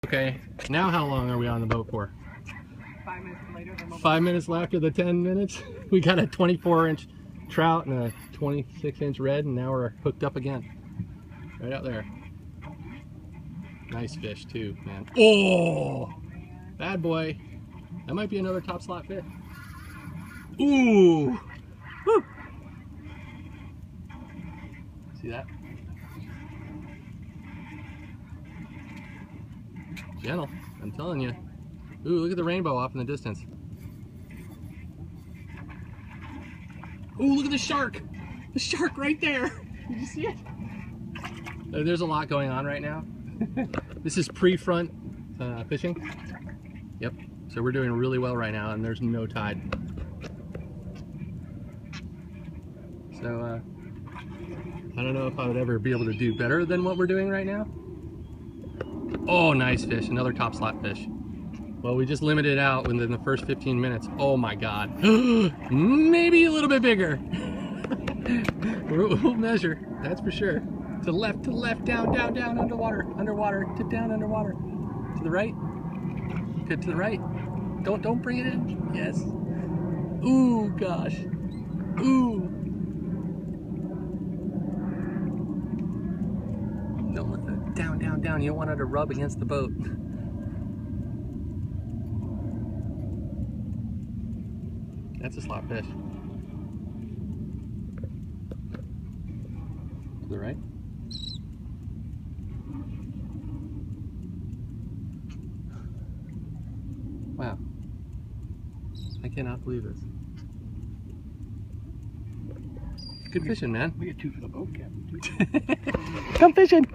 Okay, now how long are we on the boat for? 5 minutes later. 5 minutes after the 10 minutes? We got a 24-inch trout and a 26-inch red, and now we're hooked up again. Right out there. Nice fish too, man. Oh! Bad boy. That might be another top slot fish. Ooh! Woo! See that? Gentle, I'm telling you. Ooh, look at the rainbow off in the distance. Ooh, look at the shark! The shark right there! Did you see it? There's a lot going on right now. This is pre-front fishing. Yep, so we're doing really well right now, and there's no tide. So, I don't know if I would ever be able to do better than what we're doing right now. Oh, nice fish, another top slot fish. Well, we just limited out within the first 15 minutes. Oh my God. Maybe a little bit bigger. We'll measure, that's for sure. To the left, down, down, down, underwater, underwater, to down, underwater. To the right. Good, to the right. Don't bring it in. Yes. Ooh, gosh. Ooh. No, down, down, down. You don't want it to rub against the boat. That's a slot fish. To the right. Wow. I cannot believe this. Good fishing, man. We get two for the boat, Captain. Come fishing!